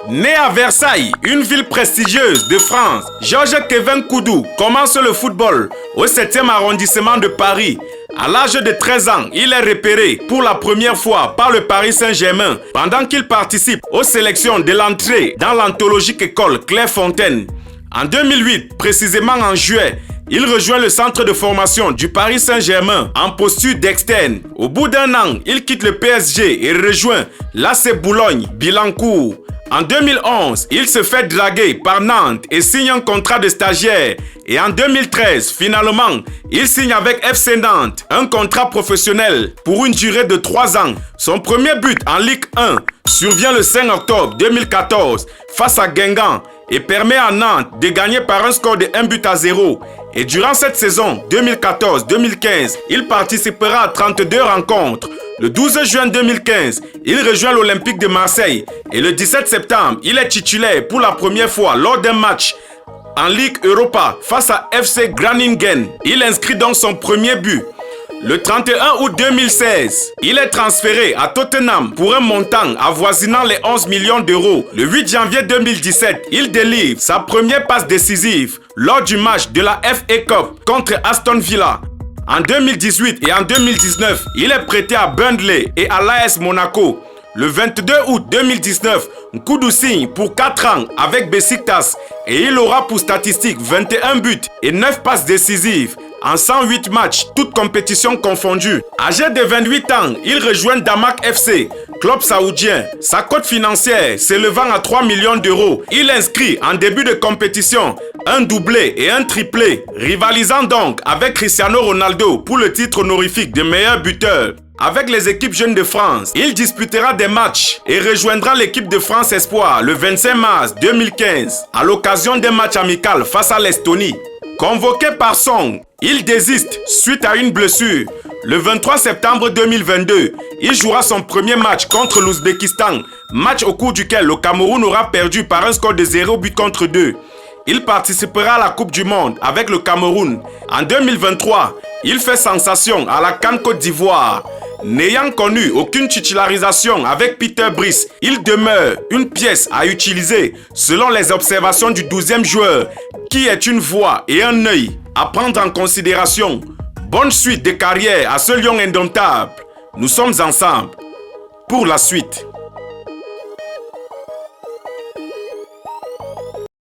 Né à Versailles, une ville prestigieuse de France, Georges Kevin Koudou commence le football au 7e arrondissement de Paris. À l'âge de 13 ans, il est repéré pour la première fois par le Paris Saint-Germain pendant qu'il participe aux sélections de l'entrée dans l'anthologique école Clairefontaine. En 2008, précisément en juillet, il rejoint le centre de formation du Paris Saint-Germain en posture d'externe. Au bout d'un an, il quitte le PSG et rejoint l'AC Boulogne-Billancourt. En 2011, il se fait draguer par Nantes et signe un contrat de stagiaire. Et en 2013, finalement, il signe avec FC Nantes un contrat professionnel pour une durée de 3 ans. Son premier but en Ligue 1 survient le 5 octobre 2014 face à Guingamp et permet à Nantes de gagner par un score de 1-0. Et durant cette saison 2014-2015, il participera à 32 rencontres. Le 12 juin 2015, il rejoint l'Olympique de Marseille et le 17 septembre, il est titulaire pour la première fois lors d'un match en Ligue Europa face à FC Groningen. Il inscrit donc son premier but. Le 31 août 2016, il est transféré à Tottenham pour un montant avoisinant les 11 millions d'euros. Le 8 janvier 2017, il délivre sa première passe décisive lors du match de la FA Cup contre Aston Villa. En 2018 et en 2019, il est prêté à Burnley et à l'AS Monaco. Le 22 août 2019, Koudou signe pour 4 ans avec Besiktas et il aura pour statistique 21 buts et 9 passes décisives en 108 matchs, toutes compétitions confondues. Âgé de 28 ans, il rejoint Damak FC, club saoudien. Sa cote financière s'élevant à 3 millions d'euros. Il inscrit en début de compétition un doublé et un triplé, rivalisant donc avec Cristiano Ronaldo pour le titre honorifique de meilleur buteur. Avec les équipes jeunes de France, il disputera des matchs et rejoindra l'équipe de France Espoir le 25 mars 2015 à l'occasion d'un match amical face à l'Estonie. Convoqué par Song, il désiste suite à une blessure. Le 23 septembre 2022, il jouera son premier match contre l'Ouzbékistan, match au cours duquel le Cameroun aura perdu par un score de 0-2. Il participera à la Coupe du Monde avec le Cameroun. En 2023, il fait sensation à la CAN Côte d'Ivoire. N'ayant connu aucune titularisation avec Peter Brice, il demeure une pièce à utiliser selon les observations du 12e joueur, qui est une voix et un œil à prendre en considération. Bonne suite de carrière à ce lion indomptable. Nous sommes ensemble pour la suite.